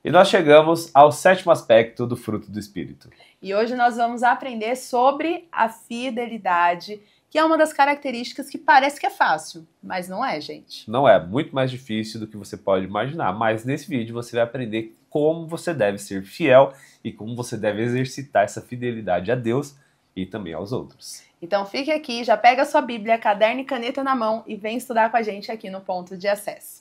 E nós chegamos ao 7º aspecto do fruto do Espírito. E hoje nós vamos aprender sobre a fidelidade, que é uma das características que parece que é fácil, mas não é, gente. Não é, muito mais difícil do que você pode imaginar, mas nesse vídeo você vai aprender como você deve ser fiel e como você deve exercitar essa fidelidade a Deus e também aos outros. Então fique aqui, já pega a sua Bíblia, caderno e caneta na mão e vem estudar com a gente aqui no Ponto de Acesso.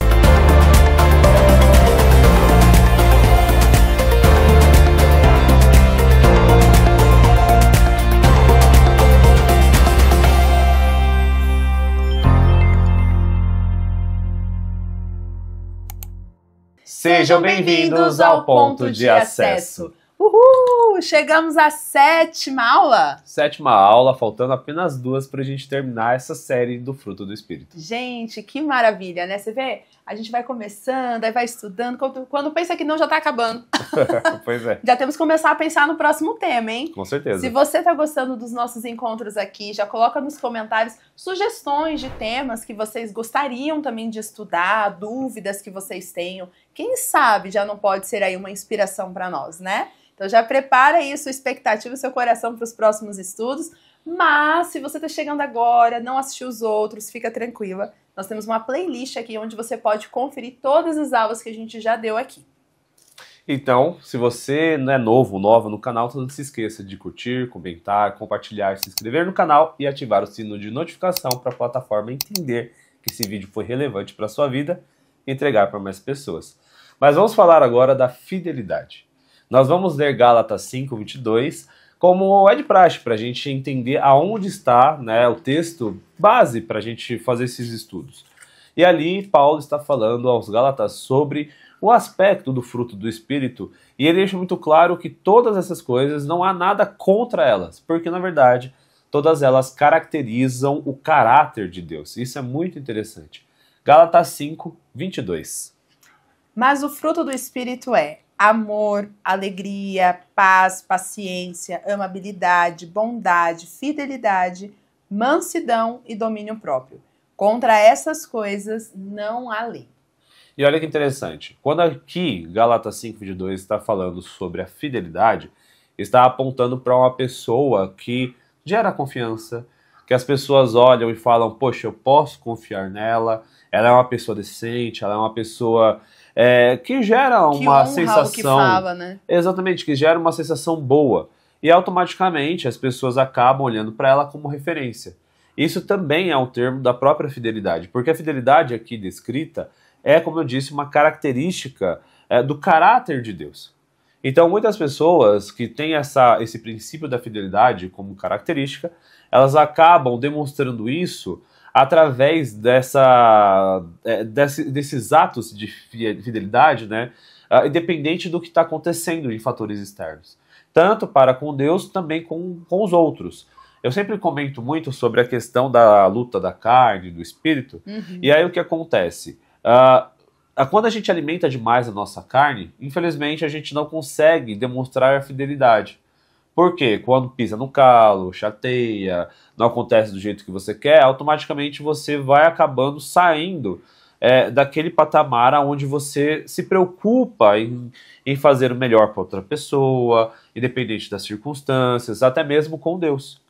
Sejam bem-vindos ao Ponto de Acesso. Uhul! Chegamos à 7ª aula. 7ª aula, faltando apenas 2 para a gente terminar essa série do fruto do Espírito. Gente, que maravilha, né? Você vê, a gente vai começando, aí vai estudando, quando pensa que não, já tá acabando. Pois é. Já temos que começar a pensar no próximo tema, hein? Com certeza. Se você tá gostando dos nossos encontros aqui, já coloca nos comentários sugestões de temas que vocês gostariam também de estudar, dúvidas que vocês tenham. Quem sabe já não pode ser aí uma inspiração para nós, né? Então já prepara aí a sua expectativa, o seu coração para os próximos estudos. Mas se você está chegando agora, não assistiu os outros, fica tranquila. Nós temos uma playlist aqui onde você pode conferir todas as aulas que a gente já deu aqui. Então, se você não é novo, nova no canal, não se esqueça de curtir, comentar, compartilhar, se inscrever no canal e ativar o sino de notificação para a plataforma entender que esse vídeo foi relevante para a sua vida e entregar para mais pessoas. Mas vamos falar agora da fidelidade. Nós vamos ler Gálatas 5:22 como é de praxe, para a gente entender aonde está, né, o texto base para a gente fazer esses estudos. E ali Paulo está falando aos Gálatas sobre o aspecto do fruto do Espírito, e ele deixa muito claro que todas essas coisas não há nada contra elas, porque na verdade todas elas caracterizam o caráter de Deus. Isso é muito interessante. Gálatas 5:22. Mas o fruto do Espírito é amor, alegria, paz, paciência, amabilidade, bondade, fidelidade, mansidão e domínio próprio. Contra essas coisas não há lei. E olha que interessante, quando aqui Gálatas 5:22 está falando sobre a fidelidade, está apontando para uma pessoa que gera confiança, que as pessoas olham e falam, poxa, eu posso confiar nela, ela é uma pessoa decente, ela é uma pessoa que gera uma sensação... Que fala, né? Exatamente, que gera uma sensação boa. E automaticamente as pessoas acabam olhando para ela como referência. Isso também é um termo da própria fidelidade, porque a fidelidade aqui descrita é, como eu disse, uma característica do caráter de Deus. Então muitas pessoas que têm esse princípio da fidelidade como característica, elas acabam demonstrando isso através desses atos de fidelidade, né, independente do que está acontecendo em fatores externos. Tanto para com Deus, também com os outros. Eu sempre comento muito sobre a questão da luta da carne, do espírito, e aí o que acontece? Quando a gente alimenta demais a nossa carne, infelizmente a gente não consegue demonstrar a fidelidade. Por quê? Quando pisa no calo, chateia, não acontece do jeito que você quer, automaticamente você vai acabando saindo daquele patamar onde você se preocupa em fazer o melhor para outra pessoa, independente das circunstâncias, até mesmo com Deus.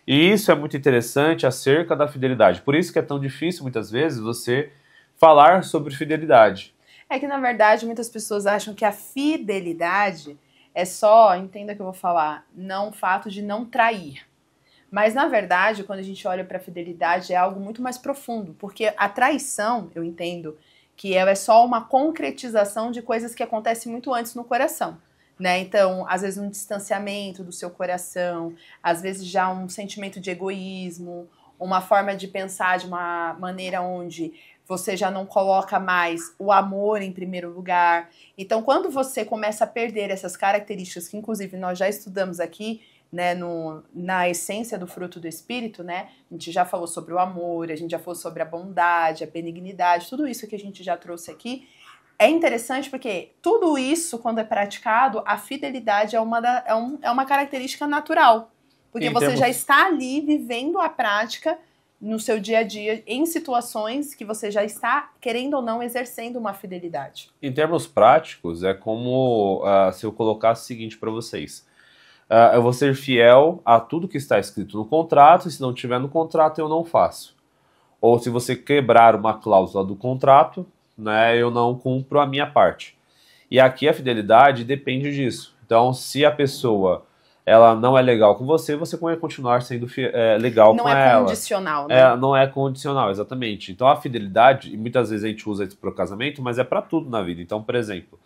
E isso é muito interessante acerca da fidelidade. Por isso que é tão difícil, muitas vezes, você falar sobre fidelidade. É que, na verdade, muitas pessoas acham que a fidelidade é só, entenda o que eu vou falar, não o fato de não trair. Mas, na verdade, quando a gente olha para a fidelidade, é algo muito mais profundo. Porque a traição, eu entendo, que ela é só uma concretização de coisas que acontecem muito antes no coração. Né? Então, às vezes um distanciamento do seu coração, às vezes já um sentimento de egoísmo, uma forma de pensar de uma maneira onde você já não coloca mais o amor em primeiro lugar. Então, quando você começa a perder essas características, que inclusive nós já estudamos aqui, né, na essência do fruto do Espírito, né, a gente já falou sobre o amor, a gente já falou sobre a bondade, a benignidade, tudo isso que a gente já trouxe aqui. É interessante porque tudo isso, quando é praticado, a fidelidade é uma característica natural. Porque você já está ali vivendo a prática no seu dia a dia, em situações que você já está, querendo ou não, exercendo uma fidelidade? Em termos práticos, é como se eu colocasse o seguinte para vocês. Eu vou ser fiel a tudo que está escrito no contrato, e se não tiver no contrato, eu não faço. Ou se você quebrar uma cláusula do contrato, né, eu não cumpro a minha parte. E aqui a fidelidade depende disso. Então, se a pessoa ela não é legal com você, você vai continuar sendo legal com ela. Não é condicional, né? Não é condicional, exatamente. Então, a fidelidade, e muitas vezes a gente usa isso para o casamento, mas é para tudo na vida. Então, por exemplo,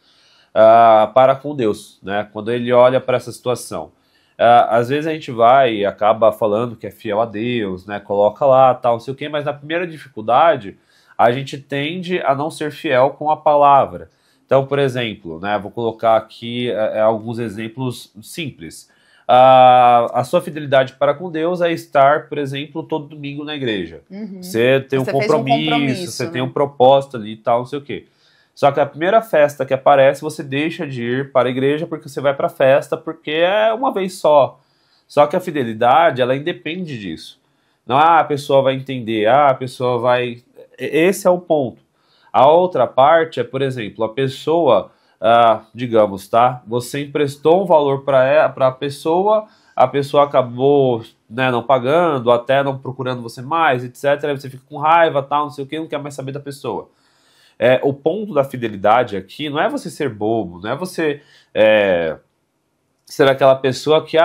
para com Deus, né? Quando ele olha para essa situação. Às vezes a gente vai e acaba falando que é fiel a Deus, né? Coloca lá, tal, não sei o quê, mas na primeira dificuldade, a gente tende a não ser fiel com a palavra. Então, por exemplo, né? Vou colocar aqui alguns exemplos simples. A sua fidelidade para com Deus é estar, por exemplo, todo domingo na igreja. Uhum. Você tem um compromisso, você tem um propósito ali e tal, não sei o quê. Só que a primeira festa que aparece, você deixa de ir para a igreja porque você vai para a festa, porque é uma vez só. Só que a fidelidade, ela independe disso. Não, a pessoa vai entender, a pessoa vai... Esse é o ponto. A outra parte é, por exemplo, a pessoa, digamos, tá? Você emprestou um valor para a pessoa acabou, né, não pagando, até não procurando você mais, etc. Aí você fica com raiva, tal, não sei o que, não quer mais saber da pessoa. O ponto da fidelidade aqui não é você ser bobo, não é você ser aquela pessoa que,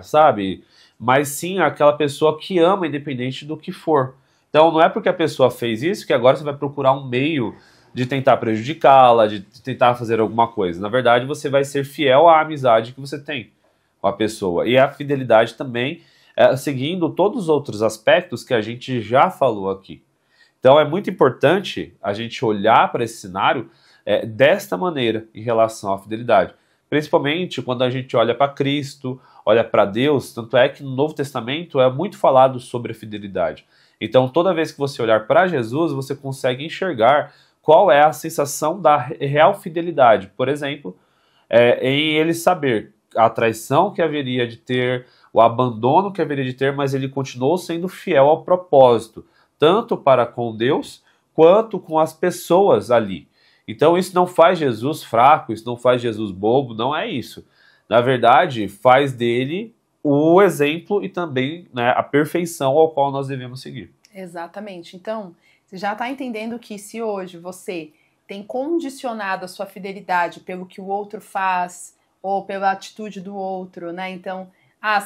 sabe, mas sim aquela pessoa que ama independente do que for. Então não é porque a pessoa fez isso que agora você vai procurar um meio de tentar prejudicá-la, de tentar fazer alguma coisa. Na verdade, você vai ser fiel à amizade que você tem com a pessoa. E a fidelidade também, seguindo todos os outros aspectos que a gente já falou aqui. Então é muito importante a gente olhar para esse cenário desta maneira em relação à fidelidade. Principalmente quando a gente olha para Cristo, olha para Deus, tanto é que no Novo Testamento é muito falado sobre a fidelidade. Então toda vez que você olhar para Jesus, você consegue enxergar qual é a sensação da real fidelidade. Por exemplo, em ele saber a traição que haveria de ter, o abandono que haveria de ter, mas ele continuou sendo fiel ao propósito, tanto para com Deus, quanto com as pessoas ali. Então isso não faz Jesus fraco, isso não faz Jesus bobo, não é isso. Na verdade, faz dele o exemplo e também, né, a perfeição ao qual nós devemos seguir. Exatamente. Então, você já está entendendo que se hoje você tem condicionado a sua fidelidade pelo que o outro faz, ou pela atitude do outro, né? Então,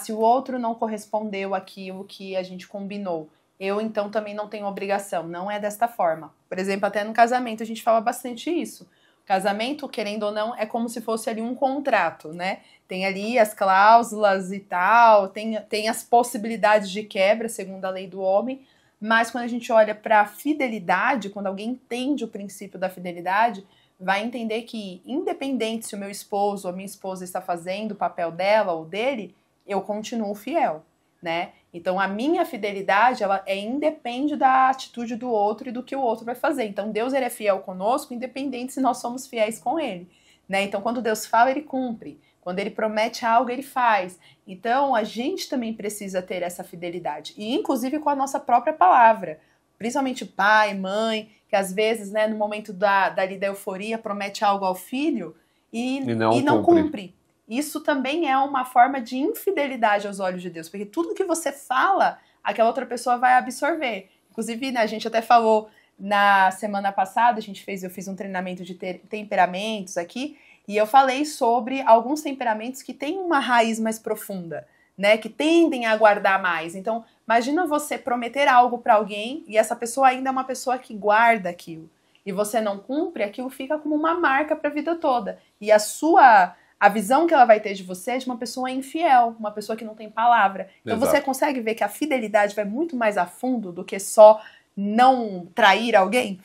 se o outro não correspondeu àquilo que a gente combinou, eu então também não tenho obrigação. Não é desta forma. Por exemplo, até no casamento a gente fala bastante isso. O casamento, querendo ou não, é como se fosse ali um contrato, né? Tem ali as cláusulas e tal, tem as possibilidades de quebra, segundo a lei do homem, mas quando a gente olha para a fidelidade, quando alguém entende o princípio da fidelidade, vai entender que, independente se o meu esposo ou a minha esposa está fazendo o papel dela ou dele, eu continuo fiel, né? Então, a minha fidelidade, ela independe da atitude do outro e do que o outro vai fazer. Então, Deus, ele é fiel conosco, independente se nós somos fiéis com ele, né? Então, quando Deus fala, ele cumpre. Quando ele promete algo, ele faz. Então, a gente também precisa ter essa fidelidade. E, inclusive, com a nossa própria palavra. Principalmente pai, mãe, que às vezes, né, no momento da euforia, promete algo ao filho e não cumpre. Isso também é uma forma de infidelidade aos olhos de Deus, porque tudo que você fala, aquela outra pessoa vai absorver. Inclusive, né, a gente até falou na semana passada, eu fiz um treinamento de temperamentos aqui, e eu falei sobre alguns temperamentos que têm uma raiz mais profunda, né, que tendem a guardar mais. Então, imagina você prometer algo para alguém e essa pessoa ainda é uma pessoa que guarda aquilo, e você não cumpre, aquilo fica como uma marca para a vida toda. E a visão que ela vai ter de você é de uma pessoa infiel, uma pessoa que não tem palavra. Então Exato. Você consegue ver que a fidelidade vai muito mais a fundo do que só não trair alguém?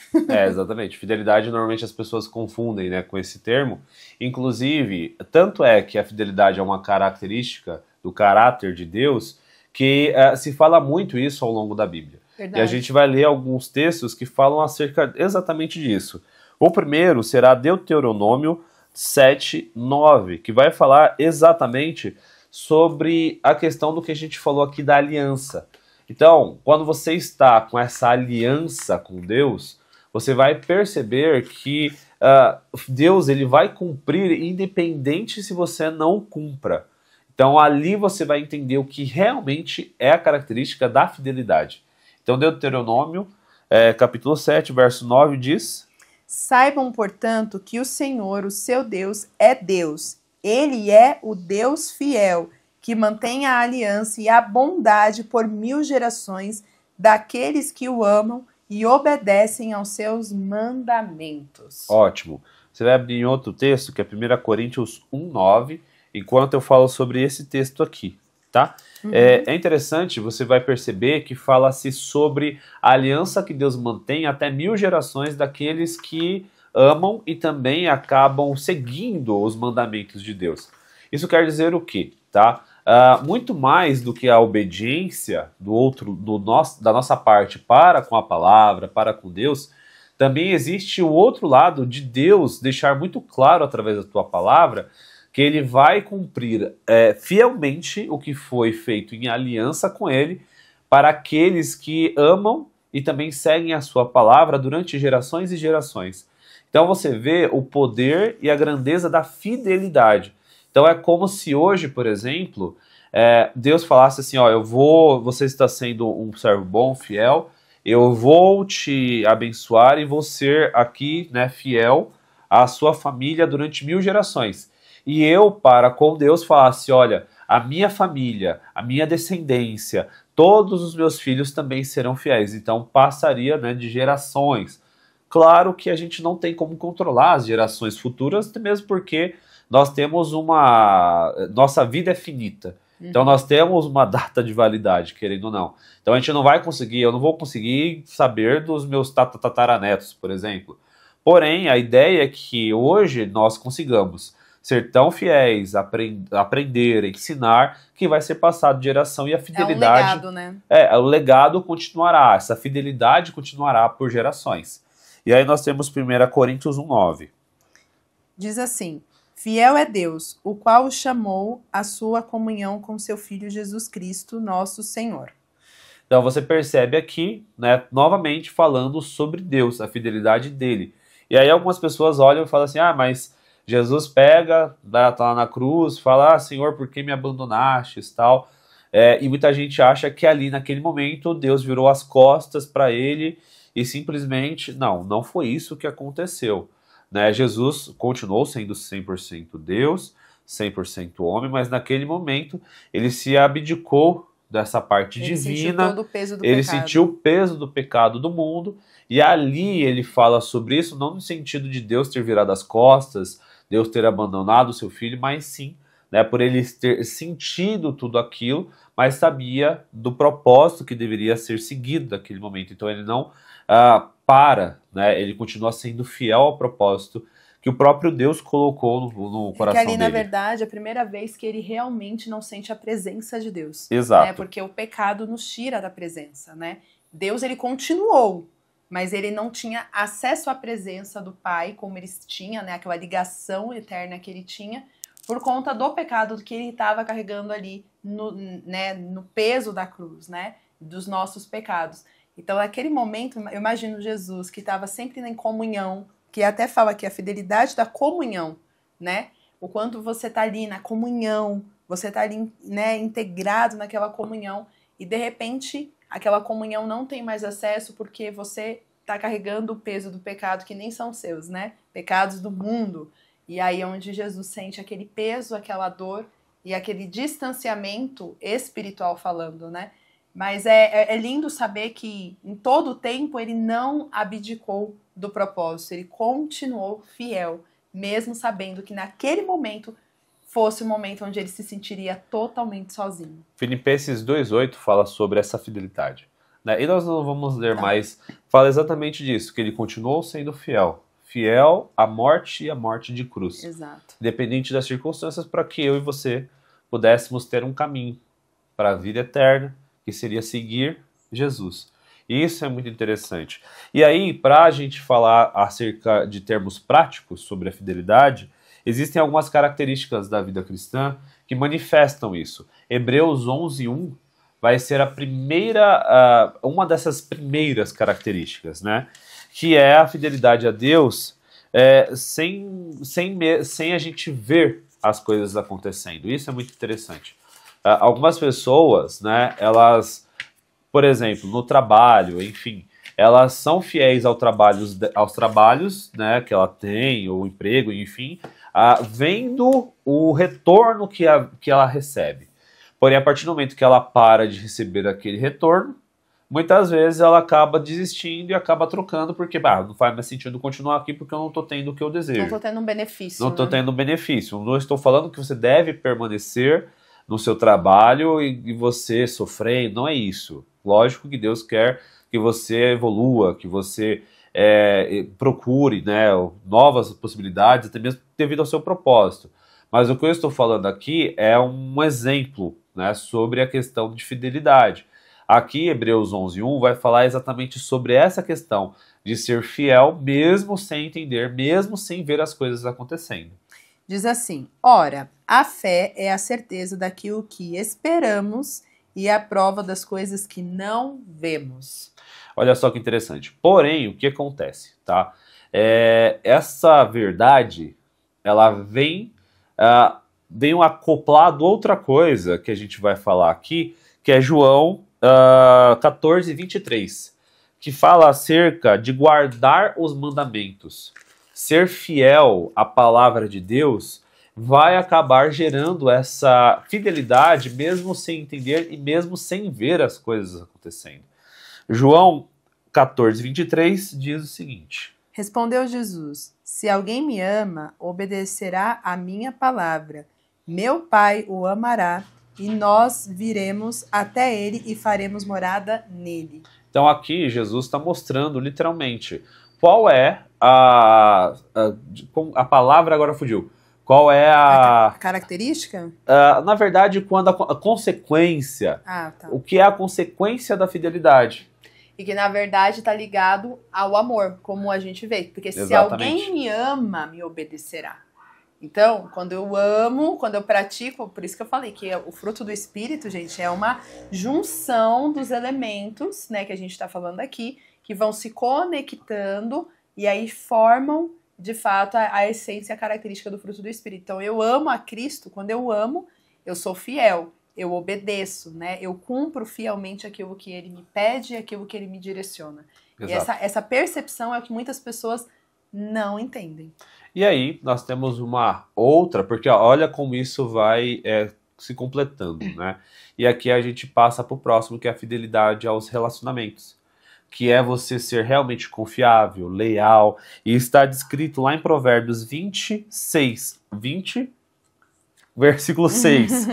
Exatamente. Fidelidade, normalmente as pessoas confundem, né, com esse termo. Inclusive, tanto é que a fidelidade é uma característica do caráter de Deus, que se fala muito isso ao longo da Bíblia. Verdade. E a gente vai ler alguns textos que falam acerca exatamente disso. O primeiro será Deuteronômio 7:9, que vai falar exatamente sobre a questão do que a gente falou aqui da aliança. Então, quando você está com essa aliança com Deus, você vai perceber que Deus ele vai cumprir independente se você não cumpra. Então ali você vai entender o que realmente é a característica da fidelidade. Então Deuteronômio, capítulo 7, verso 9 diz: Saibam, portanto, que o Senhor, o seu Deus, é Deus. Ele é o Deus fiel, que mantém a aliança e a bondade por 1000 gerações daqueles que o amam e obedecem aos seus mandamentos. Ótimo. Você vai abrir em outro texto, que é 1 Coríntios 1:9, enquanto eu falo sobre esse texto aqui, tá? É interessante, você vai perceber que fala-se sobre a aliança que Deus mantém até 1000 gerações daqueles que amam e também acabam seguindo os mandamentos de Deus. Isso quer dizer o quê, tá? Muito mais do que a obediência da nossa parte para com a palavra, para com Deus, também existe o outro lado de Deus deixar muito claro através da tua palavra que ele vai cumprir fielmente o que foi feito em aliança com ele para aqueles que amam e também seguem a sua palavra durante gerações e gerações. Então você vê o poder e a grandeza da fidelidade. Então é como se hoje, por exemplo, Deus falasse assim, ó, você está sendo um servo bom, fiel, eu vou te abençoar e vou ser aqui, né, fiel à sua família durante 1000 gerações. E eu, para com Deus, falasse, olha, a minha família, a minha descendência, todos os meus filhos também serão fiéis. Então passaria, né, de gerações. Claro que a gente não tem como controlar as gerações futuras, mesmo porque nós temos nossa vida é finita. Então nós temos uma data de validade, querendo ou não. Então a gente não vai conseguir, eu não vou conseguir saber dos meus tataranetos, por exemplo. Porém, a ideia é que hoje nós consigamos ser tão fiéis, aprender, ensinar, que vai ser passado de geração e a fidelidade... É um legado, né? O legado continuará, essa fidelidade continuará por gerações. E aí nós temos 1 Coríntios 1:9. Diz assim: Fiel é Deus, o qual o chamou à sua comunhão com seu Filho Jesus Cristo, nosso Senhor. Então você percebe aqui, né, novamente falando sobre Deus, a fidelidade dele. E aí algumas pessoas olham e falam assim, mas Jesus pega, tá lá na cruz, fala, Senhor, por que me abandonastes, tal. E muita gente acha que ali naquele momento Deus virou as costas para ele e simplesmente, não foi isso que aconteceu. Né? Jesus continuou sendo 100% Deus, 100% homem, mas naquele momento ele se abdicou dessa parte divina, ele sentiu o peso do pecado do mundo, e ali ele fala sobre isso, não no sentido de Deus ter virado as costas, Deus ter abandonado o seu filho, mas sim, né, por ele ter sentido tudo aquilo, mas sabia do propósito que deveria ser seguido naquele momento. Então ele não né, ele continua sendo fiel ao propósito que o próprio Deus colocou no coração dele. Que ali, na verdade, é a primeira vez que ele realmente não sente a presença de Deus. Exato. Né? Porque o pecado nos tira da presença, né? Deus, ele continuou, mas ele não tinha acesso à presença do Pai, como eles tinham, né? Aquela ligação eterna que ele tinha, por conta do pecado que ele estava carregando ali no peso da cruz, né? Dos nossos pecados. Então, naquele momento, eu imagino Jesus, que estava sempre em comunhão, que até fala que a fidelidade da comunhão, né? O quanto você está ali na comunhão, você está ali, né, integrado naquela comunhão, e de repente aquela comunhão não tem mais acesso porque você está carregando o peso do pecado que nem são seus, né? Pecados do mundo. E aí é onde Jesus sente aquele peso, aquela dor e aquele distanciamento espiritual falando, né? Mas é lindo saber que em todo o tempo ele não abdicou do propósito, ele continuou fiel, mesmo sabendo que naquele momento fosse o momento onde ele se sentiria totalmente sozinho. Filipenses 2:8 fala sobre essa fidelidade. Né? E nós não vamos ler mais, fala exatamente disso, que ele continuou sendo fiel. Fiel à morte e à morte de cruz. Exato. Independente das circunstâncias, para que eu e você pudéssemos ter um caminho para a vida eterna, que seria seguir Jesus. E isso é muito interessante. E aí, para a gente falar acerca de termos práticos sobre a fidelidade, existem algumas características da vida cristã que manifestam isso. Hebreus 11:1 vai ser a primeira, uma dessas primeiras características, né? Que é a fidelidade a Deus sem a gente ver as coisas acontecendo. Isso é muito interessante. Algumas pessoas, né, elas, por exemplo, no trabalho, enfim, elas são fiéis aos trabalhos, né, que ela tem, ou emprego, enfim, vendo o retorno que ela recebe. Porém, a partir do momento que ela para de receber aquele retorno, muitas vezes ela acaba desistindo e acaba trocando, porque não faz mais sentido continuar aqui porque eu não estou tendo o que eu desejo. Não estou tendo um benefício. Não estou tendo um benefício. Não estou falando que você deve permanecer no seu trabalho e você sofrer, não é isso. Lógico que Deus quer que você evolua, que você procure, né, novas possibilidades, até mesmo devido ao seu propósito. Mas o que eu estou falando aqui é um exemplo, né, sobre a questão de fidelidade. Aqui, Hebreus 11:1 vai falar exatamente sobre essa questão de ser fiel, mesmo sem entender, mesmo sem ver as coisas acontecendo. Diz assim: ora, a fé é a certeza daquilo que esperamos e a prova das coisas que não vemos. Olha só que interessante. Porém, o que acontece, tá? Essa verdade, ela vem um acoplado outra coisa que a gente vai falar aqui, que é João 14:23, que fala acerca de guardar os mandamentos. Ser fiel à palavra de Deus vai acabar gerando essa fidelidade, mesmo sem entender e mesmo sem ver as coisas acontecendo. João 14:23 diz o seguinte: respondeu Jesus: se alguém me ama, obedecerá à minha palavra. Meu Pai o amará, e nós viremos até ele e faremos morada nele. Então aqui Jesus está mostrando literalmente qual é a palavra agora fugiu. Qual é a característica? Na verdade, quando a consequência. Tá. O que é a consequência da fidelidade? E que, na verdade, está ligado ao amor, como a gente vê. Porque Exatamente. Se alguém me ama, me obedecerá. Então, quando eu amo, quando eu pratico, por isso que eu falei que o fruto do Espírito, gente, é uma junção dos elementos, né, que a gente está falando aqui, que vão se conectando e aí formam, de fato, a essência, a característica do fruto do Espírito. Então, eu amo a Cristo, quando eu amo, eu sou fiel. Eu obedeço, né? Eu cumpro fielmente aquilo que ele me pede e aquilo que ele me direciona. Exato. E essa percepção é o que muitas pessoas não entendem. E aí, nós temos uma outra, porque olha como isso vai se completando, né? E aqui a gente passa para o próximo, que é a fidelidade aos relacionamentos. Que é você ser realmente confiável, leal. E está descrito lá em Provérbios 26, versículo 6.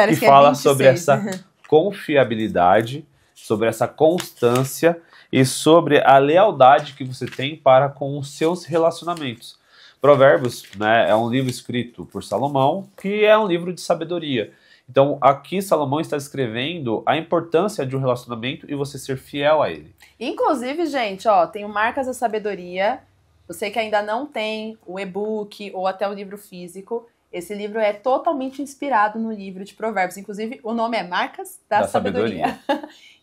Que fala sobre essa confiabilidade, sobre essa constância e sobre a lealdade que você tem para com os seus relacionamentos. Provérbios, né, é um livro escrito por Salomão, que é um livro de sabedoria. Então, aqui Salomão está escrevendo a importância de um relacionamento e você ser fiel a ele. Inclusive, gente, tem o Marcas da Sabedoria. Você que ainda não tem o e-book ou até o livro físico, esse livro é totalmente inspirado no livro de Provérbios. Inclusive, o nome é Marcas da Sabedoria.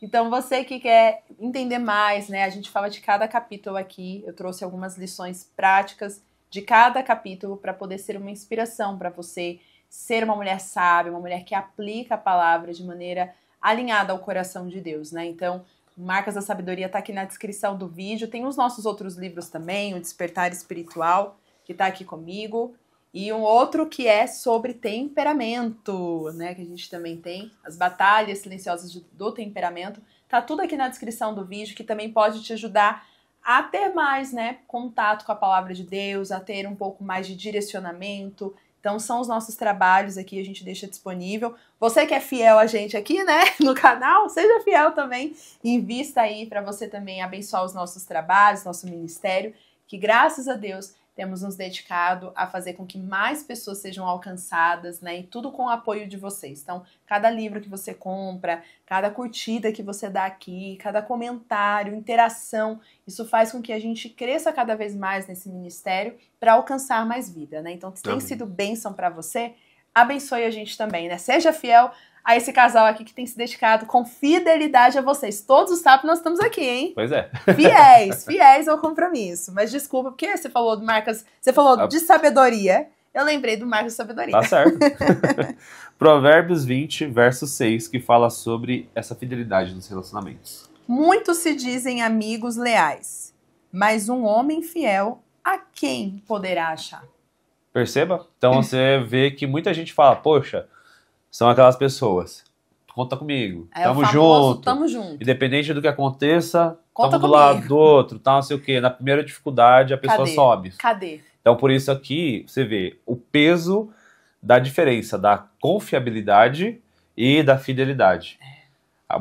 Então, você que quer entender mais, né? A gente fala de cada capítulo aqui. Eu trouxe algumas lições práticas de cada capítulo para poder ser uma inspiração para você ser uma mulher sábia, uma mulher que aplica a palavra de maneira alinhada ao coração de Deus, né? Então, Marcas da Sabedoria está aqui na descrição do vídeo. Tem os nossos outros livros também, o Despertar Espiritual, que está aqui comigo. E um outro que é sobre temperamento, né? Que a gente também tem, as batalhas silenciosas do temperamento. Tá tudo aqui na descrição do vídeo, que também pode te ajudar a ter mais, né, contato com a palavra de Deus, a ter um pouco mais de direcionamento. Então são os nossos trabalhos aqui, a gente deixa disponível. Você que é fiel a gente aqui, né, no canal, seja fiel também. Invista aí para você também abençoar os nossos trabalhos, nosso ministério, que graças a Deus temos nos dedicado a fazer com que mais pessoas sejam alcançadas, né? E tudo com o apoio de vocês. Então, cada livro que você compra, cada curtida que você dá aqui, cada comentário, interação, isso faz com que a gente cresça cada vez mais nesse ministério para alcançar mais vida, né? Então, se tem sido bênção para você, abençoe a gente também, né? Seja fiel a esse casal aqui que tem se dedicado com fidelidade a vocês. Todos os sábados nós estamos aqui, hein? Pois é. Fiéis ao compromisso. Mas desculpa, porque você falou de marcas, você falou de sabedoria. Eu lembrei do Marcos de Sabedoria. Tá certo. Provérbios 20, verso 6, que fala sobre essa fidelidade nos relacionamentos. Muitos se dizem amigos leais, mas um homem fiel a quem poderá achar? Perceba? Então você vê que muita gente fala, poxa, são aquelas pessoas, conta comigo, tamo junto. Independente do que aconteça, tamo do lado do outro, tal, não sei o quê. Na primeira dificuldade, a pessoa sobe. Cadê? Então, por isso aqui, você vê o peso da diferença da confiabilidade e da fidelidade.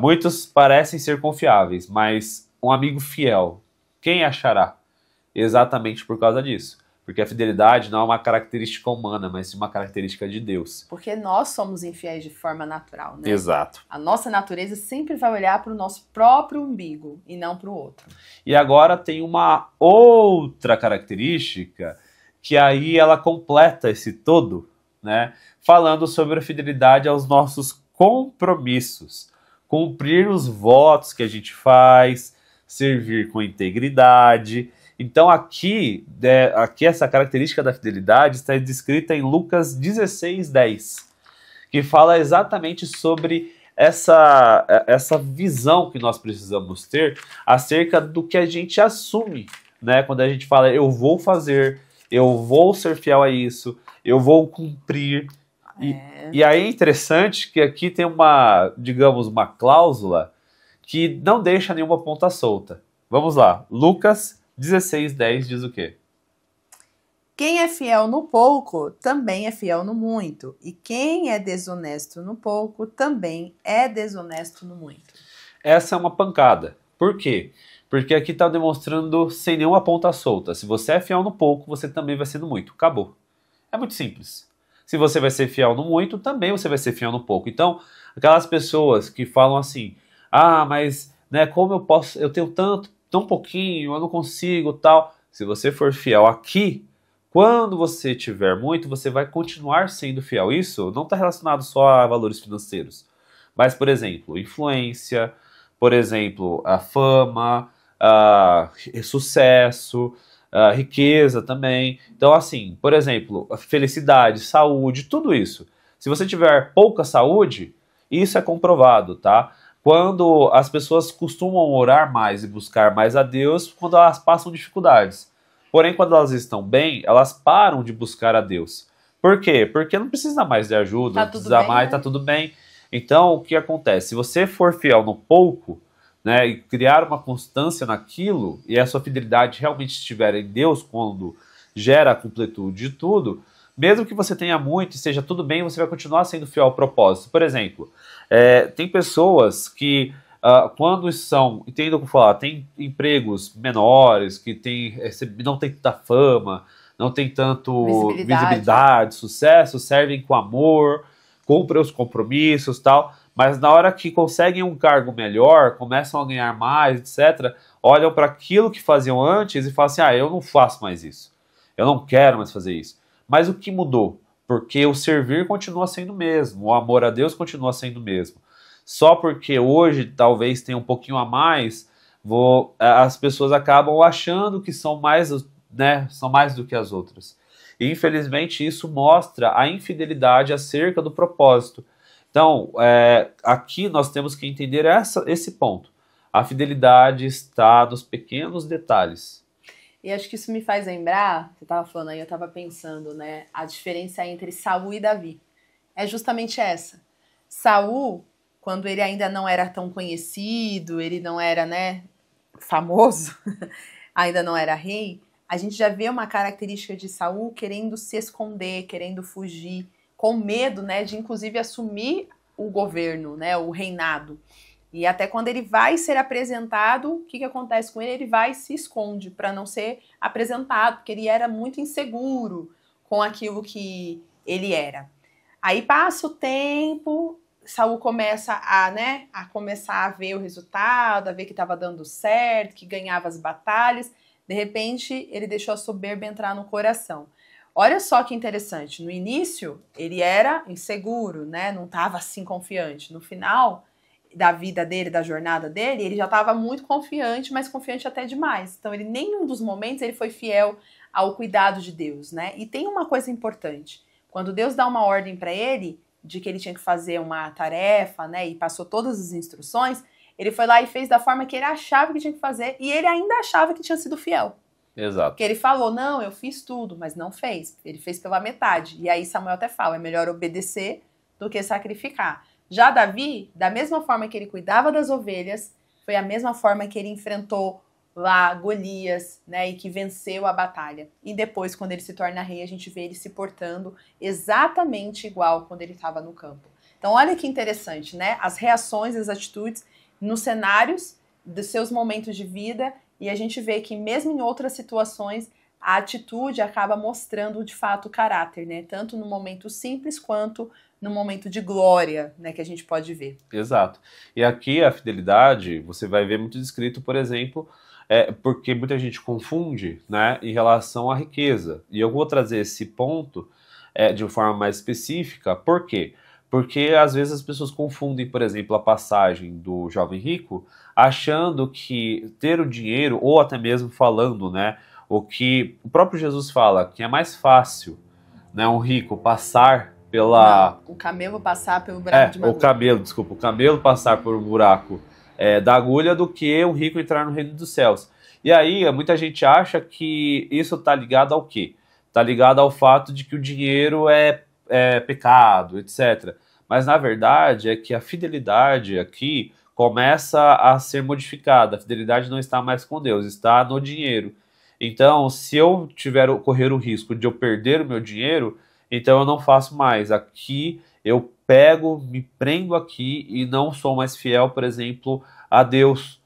Muitos parecem ser confiáveis, mas um amigo fiel, quem achará? Exatamente por causa disso. Porque a fidelidade não é uma característica humana, mas uma característica de Deus. Porque nós somos infiéis de forma natural, né? Exato. A nossa natureza sempre vai olhar para o nosso próprio umbigo e não para o outro. E agora tem uma outra característica que aí ela completa esse todo, né? Falando sobre a fidelidade aos nossos compromissos. Cumprir os votos que a gente faz, servir com integridade. Então aqui essa característica da fidelidade está descrita em Lucas 16:10, que fala exatamente sobre essa visão que nós precisamos ter acerca do que a gente assume, né? Quando a gente fala, eu vou fazer, eu vou ser fiel a isso, eu vou cumprir. E aí é interessante que aqui tem uma cláusula que não deixa nenhuma ponta solta. Vamos lá, Lucas 16:10 diz o quê? Quem é fiel no pouco, também é fiel no muito. E quem é desonesto no pouco, também é desonesto no muito. Essa é uma pancada. Por quê? Porque aqui está demonstrando sem nenhuma ponta solta. Se você é fiel no pouco, você também vai ser no muito. Acabou. É muito simples. Se você vai ser fiel no muito, também você vai ser fiel no pouco. Então, aquelas pessoas que falam assim, mas né, como eu tenho tão pouquinho, eu não consigo, tal. Se você for fiel aqui, quando você tiver muito, você vai continuar sendo fiel. Isso não está relacionado só a valores financeiros. Mas, por exemplo, influência, por exemplo, a fama, sucesso, riqueza também. Então, assim, por exemplo, felicidade, saúde, tudo isso. Se você tiver pouca saúde, isso é comprovado, tá? Quando as pessoas costumam orar mais e buscar mais a Deus quando elas passam dificuldades. Porém, quando elas estão bem, elas param de buscar a Deus. Por quê? Porque não precisa mais de ajuda, não precisa mais, tá tudo bem. Então, o que acontece? Se você for fiel no pouco, né, e criar uma constância naquilo, e a sua fidelidade realmente estiver em Deus, quando gera a completude de tudo, mesmo que você tenha muito e esteja tudo bem, você vai continuar sendo fiel ao propósito. Por exemplo, tem pessoas que, quando entendo o que eu falar, tem empregos menores, que não tem tanta fama, não tem tanto visibilidade, sucesso, servem com amor, cumprem os compromissos e tal, mas na hora que conseguem um cargo melhor, começam a ganhar mais, etc., olham para aquilo que faziam antes e falam assim, eu não faço mais isso, eu não quero mais fazer isso. Mas o que mudou? Porque o servir continua sendo o mesmo, o amor a Deus continua sendo o mesmo. Só porque hoje talvez tenha um pouquinho a mais, as pessoas acabam achando que são mais do que as outras. E infelizmente isso mostra a infidelidade acerca do propósito. Então, aqui nós temos que entender esse ponto. A fidelidade está nos pequenos detalhes. E acho que isso me faz lembrar, você estava falando aí, eu estava pensando, né? A diferença entre Saul e Davi. É justamente essa. Saul, quando ele ainda não era tão conhecido, ele não era, né, famoso, ainda não era rei, a gente já vê uma característica de Saul querendo se esconder, querendo fugir, com medo, né, de inclusive assumir o governo, né, o reinado. E até quando ele vai ser apresentado, o que acontece com ele? Ele vai e se esconde para não ser apresentado, porque ele era muito inseguro com aquilo que ele era. Aí passa o tempo, Saul começa a ver o resultado, a ver que estava dando certo, que ganhava as batalhas. De repente, ele deixou a soberba entrar no coração. Olha só que interessante, no início ele era inseguro, né? Não estava assim confiante. No final da vida dele, da jornada dele, ele já estava muito confiante, mas confiante até demais. Então, ele nenhum dos momentos ele foi fiel ao cuidado de Deus, né? E tem uma coisa importante. Quando Deus dá uma ordem para ele, de que ele tinha que fazer uma tarefa, né? E passou todas as instruções, ele foi lá e fez da forma que ele achava que tinha que fazer, e ele ainda achava que tinha sido fiel. Exato. Porque ele falou, não, eu fiz tudo, mas não fez. Ele fez pela metade. E aí Samuel até fala, é melhor obedecer do que sacrificar. Já Davi, da mesma forma que ele cuidava das ovelhas, foi a mesma forma que ele enfrentou lá Golias, né, e que venceu a batalha. E depois, quando ele se torna rei, a gente vê ele se portando exatamente igual quando ele estava no campo. Então, olha que interessante, né? As reações, as atitudes nos cenários dos seus momentos de vida, e a gente vê que mesmo em outras situações, a atitude acaba mostrando de fato o caráter, né? Tanto no momento simples quanto no momento de glória, né, que a gente pode ver. Exato. E aqui a fidelidade, você vai ver muito descrito, por exemplo, porque muita gente confunde, né, em relação à riqueza. E eu vou trazer esse ponto de uma forma mais específica. Por quê? Porque às vezes as pessoas confundem, por exemplo, a passagem do jovem rico, achando que ter o dinheiro, ou até mesmo falando, né, o que o próprio Jesus fala, que é mais fácil, né, um rico passar pela... Não, o camelo passar pelo buraco de uma agulha. O camelo passar por um buraco da agulha do que um rico entrar no reino dos céus. E aí, muita gente acha que isso está ligado ao quê? Está ligado ao fato de que o dinheiro é pecado, etc. Mas, na verdade, é que a fidelidade aqui começa a ser modificada. A fidelidade não está mais com Deus, está no dinheiro. Então, se eu correr o risco de eu perder o meu dinheiro, então eu não faço mais. Aqui eu pego, me prendo aqui e não sou mais fiel, por exemplo, a Deus.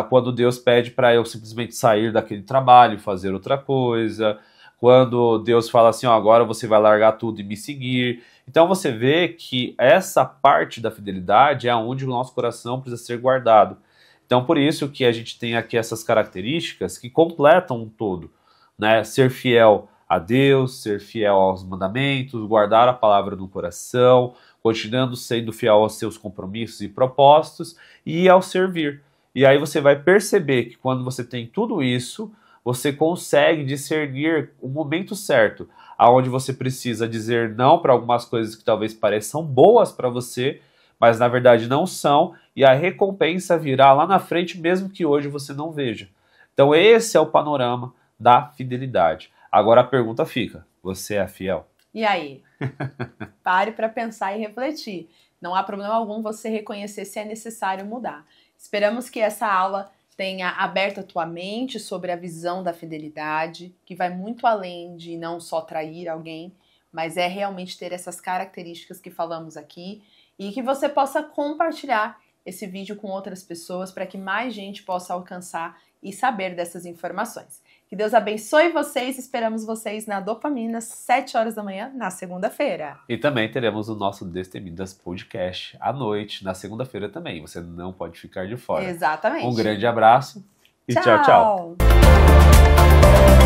Quando Deus pede para eu simplesmente sair daquele trabalho, fazer outra coisa. Quando Deus fala assim, ó, agora você vai largar tudo e me seguir. Então você vê que essa parte da fidelidade é onde o nosso coração precisa ser guardado. Então por isso que a gente tem aqui essas características que completam um todo, né? Ser fiel a Deus, ser fiel aos mandamentos, guardar a palavra no coração, continuando sendo fiel aos seus compromissos e propósitos e ao servir. E aí você vai perceber que quando você tem tudo isso, você consegue discernir o momento certo, aonde você precisa dizer não para algumas coisas que talvez pareçam boas para você, mas na verdade não são, e a recompensa virá lá na frente, mesmo que hoje você não veja. Então esse é o panorama da fidelidade. Agora a pergunta fica, você é fiel? E aí? Pare para pensar e refletir. Não há problema algum você reconhecer se é necessário mudar. Esperamos que essa aula tenha aberto a tua mente sobre a visão da fidelidade, que vai muito além de não só trair alguém, mas é realmente ter essas características que falamos aqui, e que você possa compartilhar esse vídeo com outras pessoas para que mais gente possa alcançar e saber dessas informações. Que Deus abençoe vocês, esperamos vocês na Dopamina, 7 horas da manhã, na segunda-feira. E também teremos o nosso Destemidas Podcast à noite, na segunda-feira também. Você não pode ficar de fora. Exatamente. Um grande abraço e tchau, tchau. Tchau.